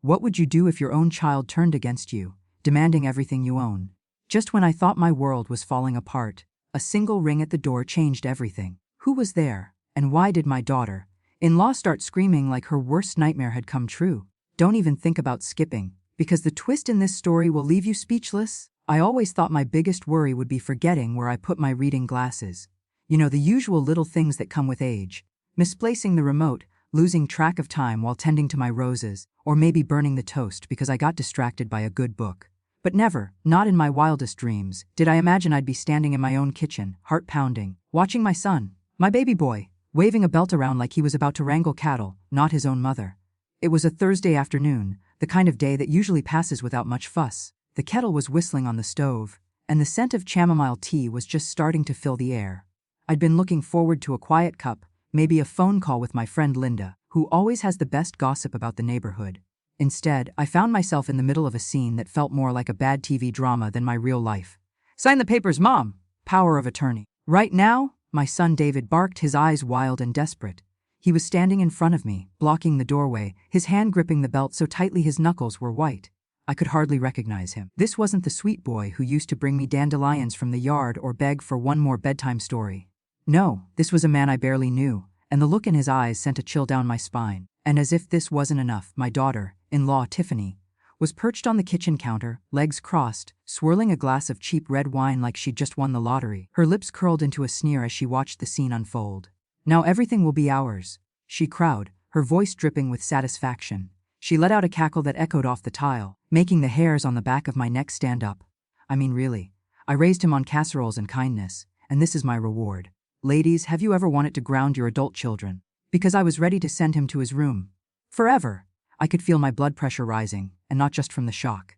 What would you do if your own child turned against you, demanding everything you own? Just when I thought my world was falling apart, a single ring at the door changed everything. Who was there, and why did my daughter-in-law start screaming like her worst nightmare had come true? Don't even think about skipping, because the twist in this story will leave you speechless. I always thought my biggest worry would be forgetting where I put my reading glasses. You know, the usual little things that come with age. Misplacing the remote, losing track of time while tending to my roses, or maybe burning the toast because I got distracted by a good book. But never, not in my wildest dreams, did I imagine I'd be standing in my own kitchen, heart pounding, watching my son, my baby boy, waving a belt around like he was about to wrangle cattle, not his own mother. It was a Thursday afternoon, the kind of day that usually passes without much fuss. The kettle was whistling on the stove, and the scent of chamomile tea was just starting to fill the air. I'd been looking forward to a quiet cup, maybe a phone call with my friend Linda, who always has the best gossip about the neighborhood. Instead, I found myself in the middle of a scene that felt more like a bad TV drama than my real life. "Sign the papers, Mom!" Power of attorney. "Right now?" My son David barked, his eyes wild and desperate. He was standing in front of me, blocking the doorway, his hand gripping the belt so tightly his knuckles were white. I could hardly recognize him. This wasn't the sweet boy who used to bring me dandelions from the yard or beg for one more bedtime story. No, this was a man I barely knew, and the look in his eyes sent a chill down my spine. And as if this wasn't enough, my daughter-in-law Tiffany was perched on the kitchen counter, legs crossed, swirling a glass of cheap red wine like she'd just won the lottery. Her lips curled into a sneer as she watched the scene unfold. "Now everything will be ours," she crowed, her voice dripping with satisfaction. She let out a cackle that echoed off the tile, making the hairs on the back of my neck stand up. I mean, really. I raised him on casseroles and kindness, and this is my reward. Ladies, have you ever wanted to ground your adult children? Because I was ready to send him to his room. Forever. I could feel my blood pressure rising, and not just from the shock.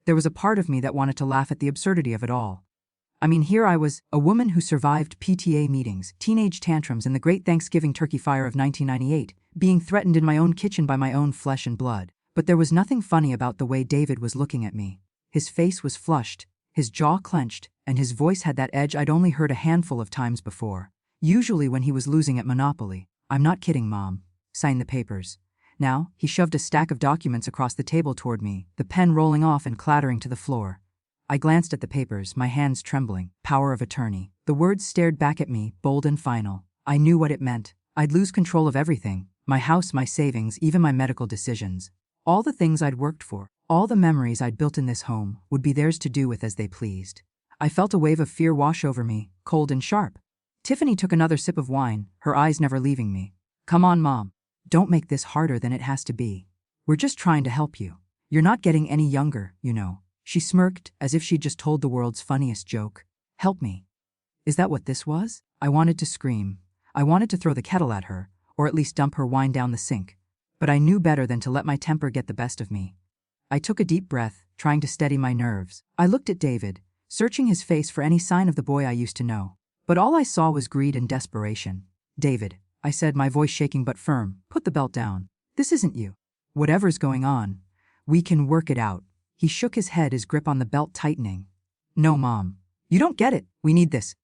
There was a part of me that wanted to laugh at the absurdity of it all. I mean, here I was, a woman who survived PTA meetings, teenage tantrums, and the Great Thanksgiving Turkey Fire of 1998, being threatened in my own kitchen by my own flesh and blood. But there was nothing funny about the way David was looking at me. His face was flushed, his jaw clenched, and his voice had that edge I'd only heard a handful of times before. Usually when he was losing at Monopoly. "I'm not kidding, Mom. Sign the papers." Now, he shoved a stack of documents across the table toward me, the pen rolling off and clattering to the floor. I glanced at the papers, my hands trembling. Power of attorney. The words stared back at me, bold and final. I knew what it meant. I'd lose control of everything. My house, my savings, even my medical decisions. All the things I'd worked for, all the memories I'd built in this home, would be theirs to do with as they pleased. I felt a wave of fear wash over me, cold and sharp. Tiffany took another sip of wine, her eyes never leaving me. "Come on, Mom. Don't make this harder than it has to be. We're just trying to help you. You're not getting any younger, you know." She smirked, as if she'd just told the world's funniest joke. "Help me." Is that what this was? I wanted to scream. I wanted to throw the kettle at her, or at least dump her wine down the sink. But I knew better than to let my temper get the best of me. I took a deep breath, trying to steady my nerves. I looked at David, searching his face for any sign of the boy I used to know. But all I saw was greed and desperation. "David," I said, my voice shaking but firm, "put the belt down. This isn't you. Whatever's going on, we can work it out." He shook his head, his grip on the belt tightening. "No, Mom. You don't get it. We need this."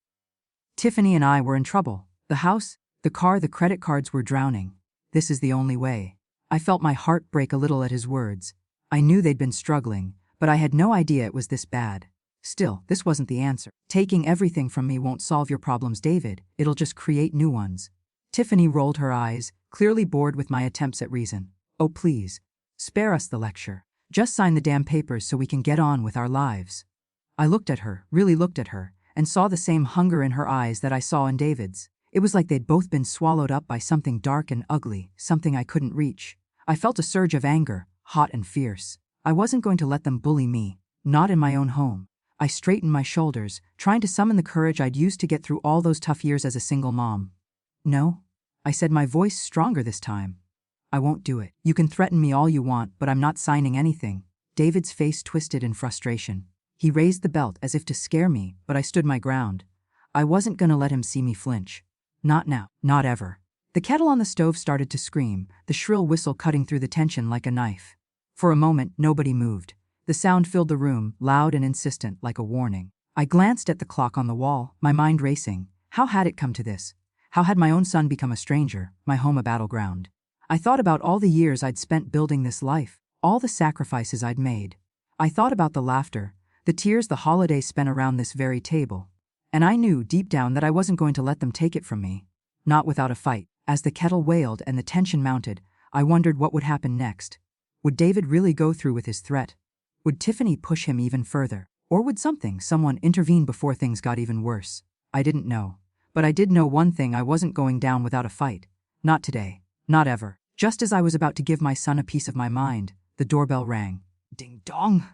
Tiffany and I were in trouble. The house, the car, the credit cards were drowning. This is the only way. I felt my heart break a little at his words. I knew they'd been struggling, but I had no idea it was this bad. Still, this wasn't the answer. "Taking everything from me won't solve your problems, David. It'll just create new ones." Tiffany rolled her eyes, clearly bored with my attempts at reason. "Oh, please. Spare us the lecture. Just sign the damn papers so we can get on with our lives." I looked at her, really looked at her, and saw the same hunger in her eyes that I saw in David's. It was like they'd both been swallowed up by something dark and ugly, something I couldn't reach. I felt a surge of anger, hot and fierce. I wasn't going to let them bully me, not in my own home. I straightened my shoulders, trying to summon the courage I'd used to get through all those tough years as a single mom. "No," I said, my voice stronger this time. "I won't do it. You can threaten me all you want, but I'm not signing anything." David's face twisted in frustration. He raised the belt as if to scare me, but I stood my ground. I wasn't gonna let him see me flinch. Not now, not ever. The kettle on the stove started to scream, the shrill whistle cutting through the tension like a knife. For a moment, nobody moved. The sound filled the room, loud and insistent, like a warning. I glanced at the clock on the wall, my mind racing. How had it come to this? How had my own son become a stranger, my home a battleground? I thought about all the years I'd spent building this life, all the sacrifices I'd made. I thought about the laughter, the tears the holidays spent around this very table. And I knew deep down that I wasn't going to let them take it from me. Not without a fight. As the kettle wailed and the tension mounted, I wondered what would happen next. Would David really go through with his threat? Would Tiffany push him even further? Or would someone intervene before things got even worse? I didn't know. But I did know one thing: I wasn't going down without a fight. Not today. Not ever. Just as I was about to give my son a piece of my mind, the doorbell rang. Ding dong!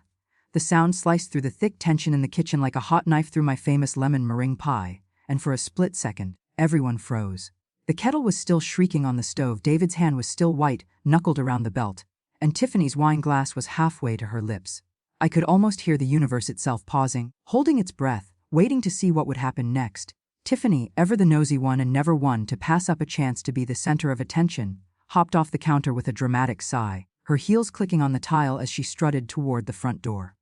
The sound sliced through the thick tension in the kitchen like a hot knife through my famous lemon meringue pie, and for a split second, everyone froze. The kettle was still shrieking on the stove, David's hand was still white, knuckled around the belt, and Tiffany's wine glass was halfway to her lips. I could almost hear the universe itself pausing, holding its breath, waiting to see what would happen next. Tiffany, ever the nosy one and never one to pass up a chance to be the center of attention, hopped off the counter with a dramatic sigh, her heels clicking on the tile as she strutted toward the front door.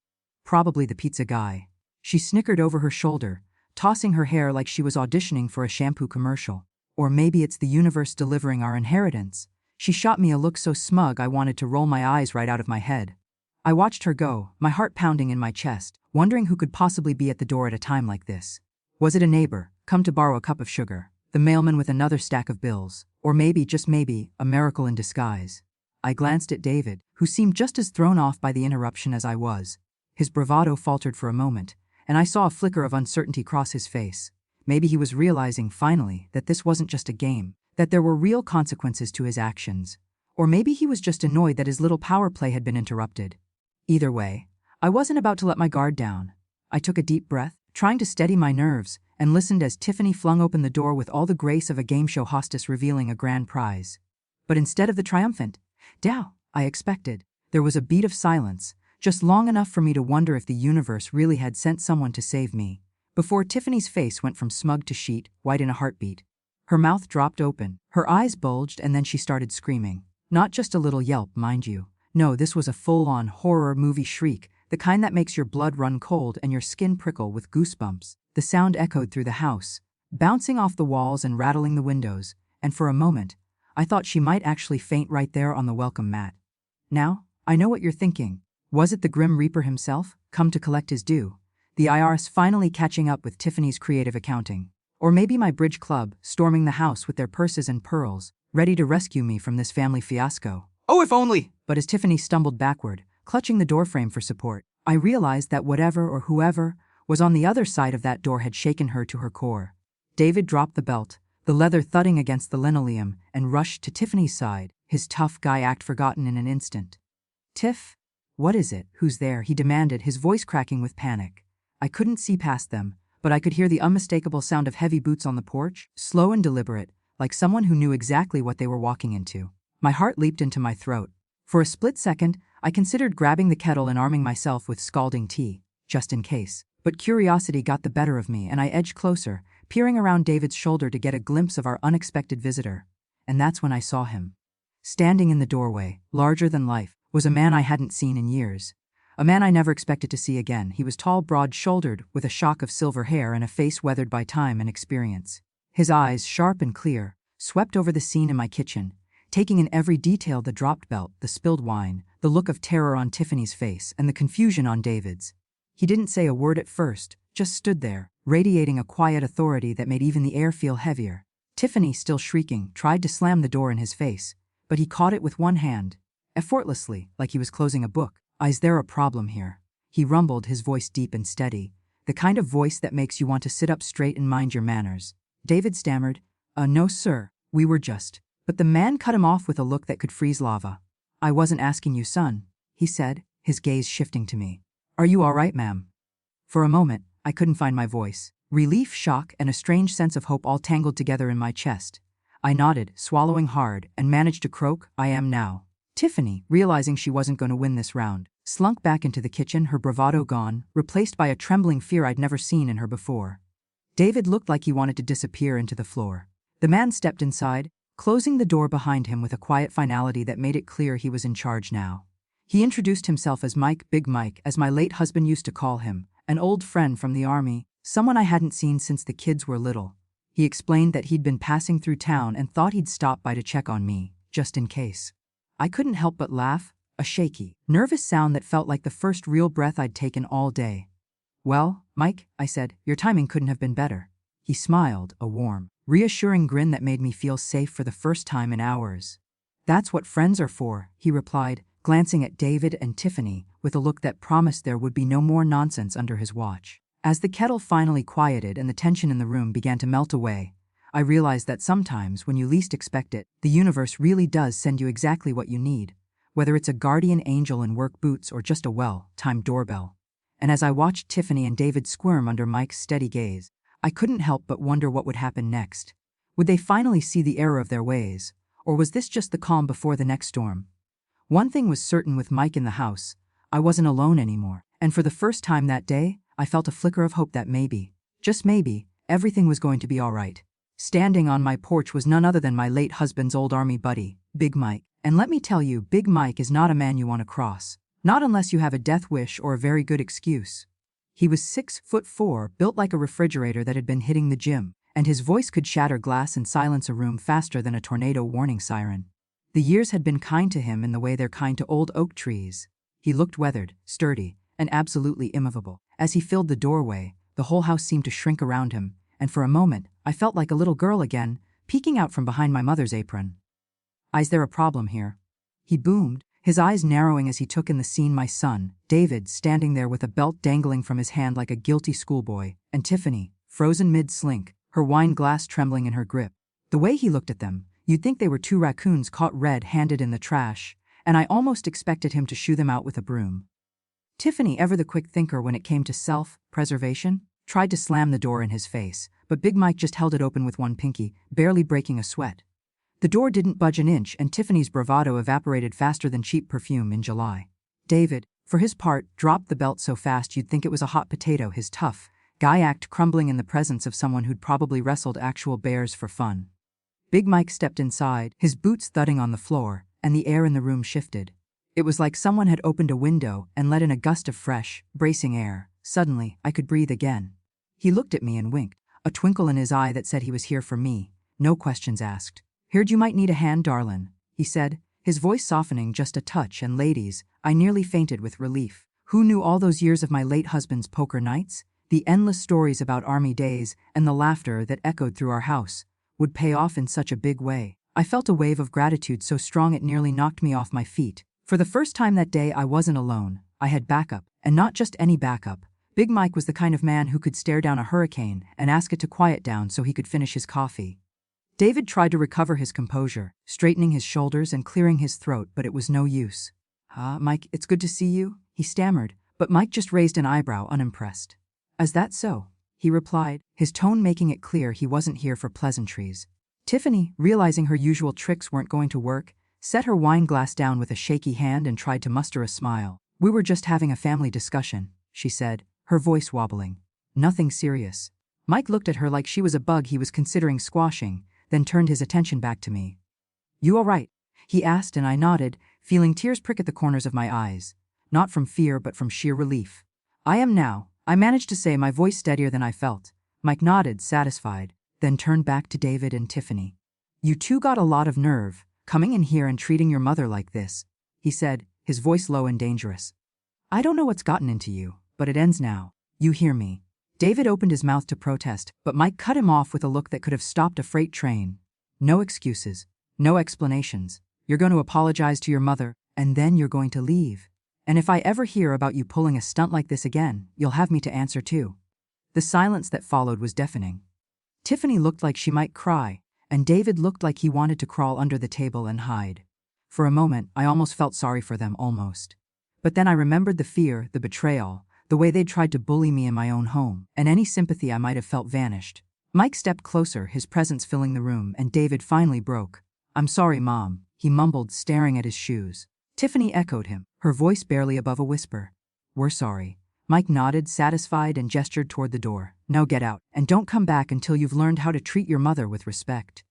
Probably the pizza guy. She snickered over her shoulder, tossing her hair like she was auditioning for a shampoo commercial. Or maybe it's the universe delivering our inheritance. She shot me a look so smug I wanted to roll my eyes right out of my head. I watched her go, my heart pounding in my chest, wondering who could possibly be at the door at a time like this. Was it a neighbor, come to borrow a cup of sugar, the mailman with another stack of bills, or maybe, just maybe, a miracle in disguise? I glanced at David, who seemed just as thrown off by the interruption as I was. His bravado faltered for a moment, and I saw a flicker of uncertainty cross his face. Maybe he was realizing, finally, that this wasn't just a game, that there were real consequences to his actions. Or maybe he was just annoyed that his little power play had been interrupted. Either way, I wasn't about to let my guard down. I took a deep breath, trying to steady my nerves, and listened as Tiffany flung open the door with all the grace of a game show hostess revealing a grand prize. But instead of the triumphant "Dow" I expected, there was a beat of silence, just long enough for me to wonder if the universe really had sent someone to save me. Before Tiffany's face went from smug to sheet white in a heartbeat. Her mouth dropped open, her eyes bulged, and then she started screaming. Not just a little yelp, mind you. No, this was a full-on horror movie shriek, the kind that makes your blood run cold and your skin prickle with goosebumps. The sound echoed through the house, bouncing off the walls and rattling the windows, and for a moment, I thought she might actually faint right there on the welcome mat. Now, I know what you're thinking. Was it the Grim Reaper himself, come to collect his due? The IRS finally catching up with Tiffany's creative accounting? Or maybe my bridge club, storming the house with their purses and pearls, ready to rescue me from this family fiasco? Oh, if only! But as Tiffany stumbled backward, clutching the doorframe for support, I realized that whatever or whoever was on the other side of that door had shaken her to her core. David dropped the belt, the leather thudding against the linoleum, and rushed to Tiffany's side, his tough guy act forgotten in an instant. "Tiff? What is it? Who's there?" he demanded, his voice cracking with panic. I couldn't see past them, but I could hear the unmistakable sound of heavy boots on the porch, slow and deliberate, like someone who knew exactly what they were walking into. My heart leaped into my throat. For a split second, I considered grabbing the kettle and arming myself with scalding tea, just in case. But curiosity got the better of me, and I edged closer, peering around David's shoulder to get a glimpse of our unexpected visitor. And that's when I saw him. Standing in the doorway, larger than life, was a man I hadn't seen in years. A man I never expected to see again. He was tall, broad-shouldered, with a shock of silver hair and a face weathered by time and experience. His eyes, sharp and clear, swept over the scene in my kitchen, taking in every detail: the dropped belt, the spilled wine, the look of terror on Tiffany's face, and the confusion on David's. He didn't say a word at first, just stood there, radiating a quiet authority that made even the air feel heavier. Tiffany, still shrieking, tried to slam the door in his face, but he caught it with one hand, effortlessly, like he was closing a book. "Is there a problem here?" he rumbled, his voice deep and steady, the kind of voice that makes you want to sit up straight and mind your manners. David stammered, "No, sir, we were just..." But the man cut him off with a look that could freeze lava. "I wasn't asking you, son," he said, his gaze shifting to me. "Are you all right, ma'am?" For a moment, I couldn't find my voice. Relief, shock, and a strange sense of hope all tangled together in my chest. I nodded, swallowing hard, and managed to croak, "I am now." Tiffany, realizing she wasn't going to win this round, slunk back into the kitchen, her bravado gone, replaced by a trembling fear I'd never seen in her before. David looked like he wanted to disappear into the floor. The man stepped inside, closing the door behind him with a quiet finality that made it clear he was in charge now. He introduced himself as Mike, Big Mike, as my late husband used to call him, an old friend from the army, someone I hadn't seen since the kids were little. He explained that he'd been passing through town and thought he'd stop by to check on me, just in case. I couldn't help but laugh. a shaky, nervous sound that felt like the first real breath I'd taken all day. "Well, Mike," I said, "your timing couldn't have been better." He smiled, a warm, reassuring grin that made me feel safe for the first time in hours. "That's what friends are for," he replied, glancing at David and Tiffany with a look that promised there would be no more nonsense under his watch. As the kettle finally quieted and the tension in the room began to melt away, I realized that sometimes, when you least expect it, the universe really does send you exactly what you need, whether it's a guardian angel in work boots or just a well-timed doorbell. And as I watched Tiffany and David squirm under Mike's steady gaze, I couldn't help but wonder what would happen next. Would they finally see the error of their ways, or was this just the calm before the next storm? One thing was certain with Mike in the house: I wasn't alone anymore, and for the first time that day, I felt a flicker of hope that maybe, just maybe, everything was going to be all right. Standing on my porch was none other than my late husband's old army buddy, Big Mike. And let me tell you, Big Mike is not a man you want to cross. Not unless you have a death wish or a very good excuse. He was 6'4", built like a refrigerator that had been hitting the gym, and his voice could shatter glass and silence a room faster than a tornado warning siren. The years had been kind to him in the way they're kind to old oak trees. He looked weathered, sturdy, and absolutely immovable. As he filled the doorway, the whole house seemed to shrink around him, and for a moment, I felt like a little girl again, peeking out from behind my mother's apron. "Is there a problem here?" he boomed, his eyes narrowing as he took in the scene: my son, David, standing there with a belt dangling from his hand like a guilty schoolboy, and Tiffany, frozen mid-slink, her wine glass trembling in her grip. The way he looked at them, you'd think they were two raccoons caught red-handed in the trash, and I almost expected him to shoo them out with a broom. Tiffany, ever the quick thinker when it came to self-preservation, tried to slam the door in his face, but Big Mike just held it open with one pinky, barely breaking a sweat. The door didn't budge an inch, and Tiffany's bravado evaporated faster than cheap perfume in July. David, for his part, dropped the belt so fast you'd think it was a hot potato, his tough guy act crumbling in the presence of someone who'd probably wrestled actual bears for fun. Big Mike stepped inside, his boots thudding on the floor, and the air in the room shifted. It was like someone had opened a window and let in a gust of fresh, bracing air. Suddenly, I could breathe again. He looked at me and winked, a twinkle in his eye that said he was here for me, no questions asked. "Heard you might need a hand, darlin'," he said, his voice softening just a touch, and ladies, I nearly fainted with relief. Who knew all those years of my late husband's poker nights, the endless stories about army days, and the laughter that echoed through our house, would pay off in such a big way? I felt a wave of gratitude so strong it nearly knocked me off my feet. For the first time that day, I wasn't alone. I had backup, and not just any backup. Big Mike was the kind of man who could stare down a hurricane and ask it to quiet down so he could finish his coffee. David tried to recover his composure, straightening his shoulders and clearing his throat, but it was no use. Mike, it's good to see you," he stammered, but Mike just raised an eyebrow, unimpressed. "Is that so?" he replied, his tone making it clear he wasn't here for pleasantries. Tiffany, realizing her usual tricks weren't going to work, set her wine glass down with a shaky hand and tried to muster a smile. "We were just having a family discussion," she said, her voice wobbling. "Nothing serious." Mike looked at her like she was a bug he was considering squashing, then turned his attention back to me. "You all right?" he asked, and I nodded, feeling tears prick at the corners of my eyes. Not from fear but from sheer relief. "I am now," I managed to say, my voice steadier than I felt. Mike nodded, satisfied, then turned back to David and Tiffany. "You two got a lot of nerve, coming in here and treating your mother like this," he said, his voice low and dangerous. "I don't know what's gotten into you, but it ends now. You hear me?" David opened his mouth to protest, but Mike cut him off with a look that could have stopped a freight train. "No excuses. No explanations. You're going to apologize to your mother, and then you're going to leave. And if I ever hear about you pulling a stunt like this again, you'll have me to answer too." The silence that followed was deafening. Tiffany looked like she might cry, and David looked like he wanted to crawl under the table and hide. For a moment, I almost felt sorry for them, almost. But then I remembered the fear, the betrayal, the way they'd tried to bully me in my own home, and any sympathy I might have felt vanished. Mike stepped closer, his presence filling the room, and David finally broke. "I'm sorry, Mom," he mumbled, staring at his shoes. Tiffany echoed him, her voice barely above a whisper. "We're sorry." Mike nodded, satisfied, and gestured toward the door. "Now get out, and don't come back until you've learned how to treat your mother with respect."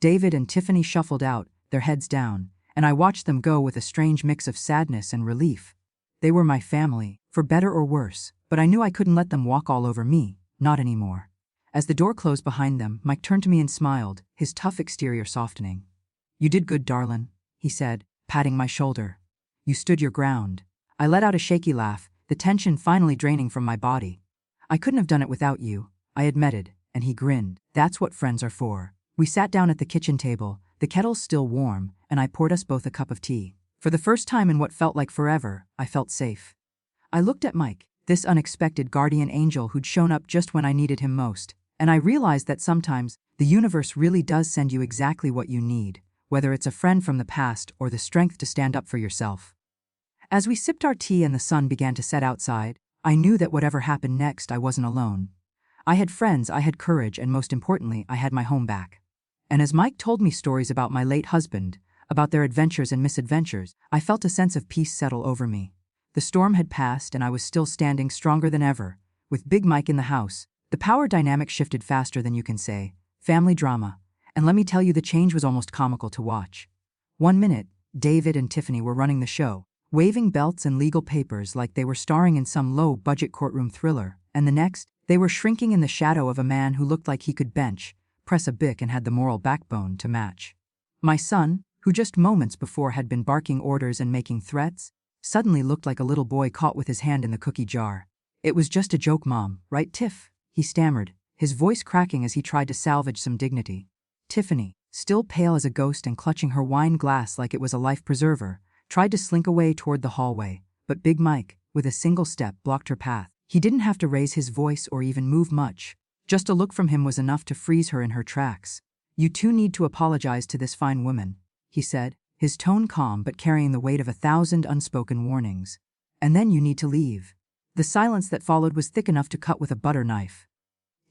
David and Tiffany shuffled out, their heads down, and I watched them go with a strange mix of sadness and relief. They were my family, for better or worse, but I knew I couldn't let them walk all over me, not anymore. As the door closed behind them, Mike turned to me and smiled, his tough exterior softening. "You did good, darlin'," he said, patting my shoulder. You stood your ground. I let out a shaky laugh, the tension finally draining from my body. I couldn't have done it without you, I admitted, and he grinned. That's what friends are for. We sat down at the kitchen table, the kettle still warm, and I poured us both a cup of tea. For the first time in what felt like forever, I felt safe. I looked at Mike, this unexpected guardian angel who'd shown up just when I needed him most, and I realized that sometimes the universe really does send you exactly what you need, whether it's a friend from the past or the strength to stand up for yourself. As we sipped our tea and the sun began to set outside, I knew that whatever happened next, I wasn't alone. I had friends, I had courage, and most importantly, I had my home back. And as Mike told me stories about my late husband, about their adventures and misadventures, I felt a sense of peace settle over me. The storm had passed and I was still standing stronger than ever. With Big Mike in the house, the power dynamic shifted faster than you can say. Family drama. And let me tell you, the change was almost comical to watch. 1 minute, David and Tiffany were running the show, waving belts and legal papers like they were starring in some low-budget courtroom thriller, and the next, they were shrinking in the shadow of a man who looked like he could press a bic and had the moral backbone to match. My son, who just moments before had been barking orders and making threats, suddenly looked like a little boy caught with his hand in the cookie jar. It was just a joke, Mom, right, Tiff? He stammered, his voice cracking as he tried to salvage some dignity. Tiffany, still pale as a ghost and clutching her wine glass like it was a life preserver, tried to slink away toward the hallway, but Big Mike, with a single step, blocked her path. He didn't have to raise his voice or even move much. Just a look from him was enough to freeze her in her tracks. You two need to apologize to this fine woman, he said, his tone calm but carrying the weight of 1,000 unspoken warnings. And then you need to leave. The silence that followed was thick enough to cut with a butter knife.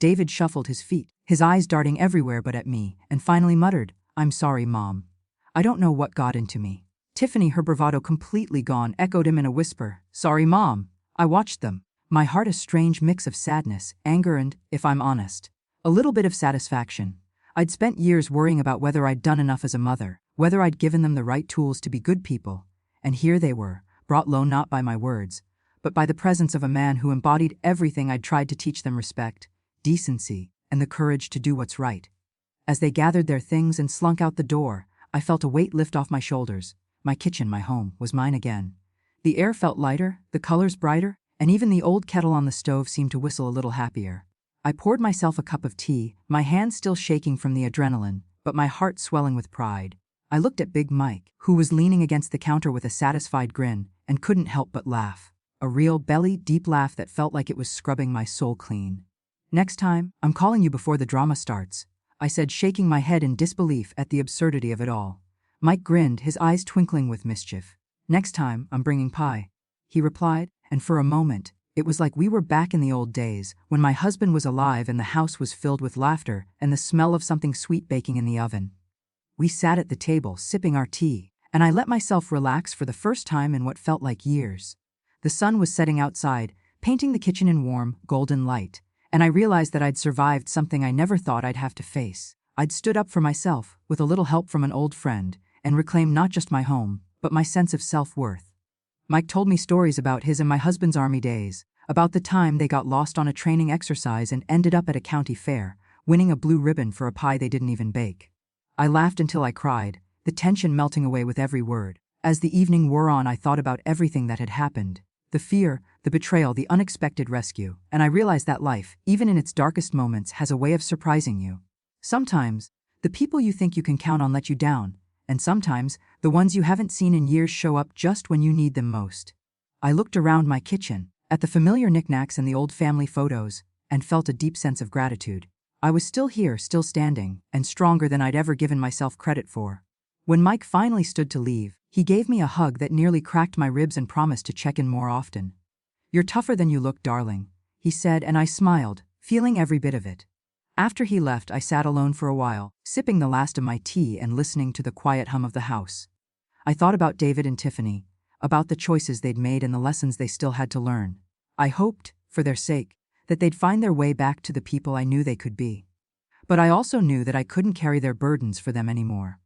David shuffled his feet, his eyes darting everywhere but at me, and finally muttered, I'm sorry, Mom. I don't know what got into me. Tiffany, her bravado completely gone, echoed him in a whisper, Sorry, Mom. I watched them. My heart a strange mix of sadness, anger and, if I'm honest, a little bit of satisfaction. I'd spent years worrying about whether I'd done enough as a mother, whether I'd given them the right tools to be good people, and here they were, brought low not by my words, but by the presence of a man who embodied everything I'd tried to teach them: respect, decency, and the courage to do what's right. As they gathered their things and slunk out the door, I felt a weight lift off my shoulders. My kitchen, my home, was mine again. The air felt lighter, the colors brighter, and even the old kettle on the stove seemed to whistle a little happier. I poured myself a cup of tea, my hands still shaking from the adrenaline, but my heart swelling with pride. I looked at Big Mike, who was leaning against the counter with a satisfied grin, and couldn't help but laugh. A real belly-deep laugh that felt like it was scrubbing my soul clean. Next time, I'm calling you before the drama starts, I said, shaking my head in disbelief at the absurdity of it all. Mike grinned, his eyes twinkling with mischief. Next time, I'm bringing pie, he replied, and for a moment, it was like we were back in the old days, when my husband was alive and the house was filled with laughter and the smell of something sweet baking in the oven. We sat at the table, sipping our tea, and I let myself relax for the first time in what felt like years. The sun was setting outside, painting the kitchen in warm, golden light, and I realized that I'd survived something I never thought I'd have to face. I'd stood up for myself, with a little help from an old friend, and reclaimed not just my home, but my sense of self-worth. Mike told me stories about his and my husband's Army days, about the time they got lost on a training exercise and ended up at a county fair, winning a blue ribbon for a pie they didn't even bake. I laughed until I cried, the tension melting away with every word. As the evening wore on, I thought about everything that had happened. The fear, the betrayal, the unexpected rescue, and I realized that life, even in its darkest moments, has a way of surprising you. Sometimes, the people you think you can count on let you down, and sometimes, the ones you haven't seen in years show up just when you need them most. I looked around my kitchen, at the familiar knickknacks and the old family photos, and felt a deep sense of gratitude. I was still here, still standing, and stronger than I'd ever given myself credit for. When Mike finally stood to leave, he gave me a hug that nearly cracked my ribs and promised to check in more often. You're tougher than you look, darling, he said, and I smiled, feeling every bit of it. After he left, I sat alone for a while, sipping the last of my tea and listening to the quiet hum of the house. I thought about David and Tiffany, about the choices they'd made and the lessons they still had to learn. I hoped, for their sake, that they'd find their way back to the people I knew they could be. But I also knew that I couldn't carry their burdens for them anymore.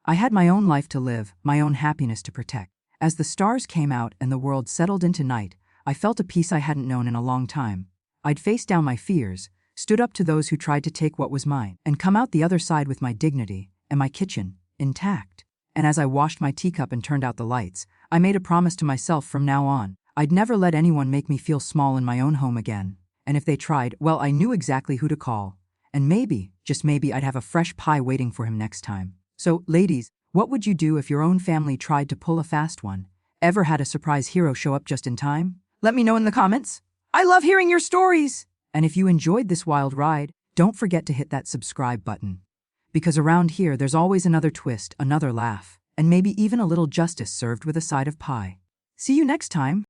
I had my own life to live, my own happiness to protect. As the stars came out and the world settled into night, I felt a peace I hadn't known in a long time. I'd faced down my fears, stood up to those who tried to take what was mine, and come out the other side with my dignity and my kitchen intact. And as I washed my teacup and turned out the lights, I made a promise to myself from now on. I'd never let anyone make me feel small in my own home again. And if they tried, well, I knew exactly who to call. And maybe, just maybe, I'd have a fresh pie waiting for him next time. So, ladies, what would you do if your own family tried to pull a fast one? Ever had a surprise hero show up just in time? Let me know in the comments. I love hearing your stories! And if you enjoyed this wild ride, don't forget to hit that subscribe button. Because around here, there's always another twist, another laugh, and maybe even a little justice served with a side of pie. See you next time.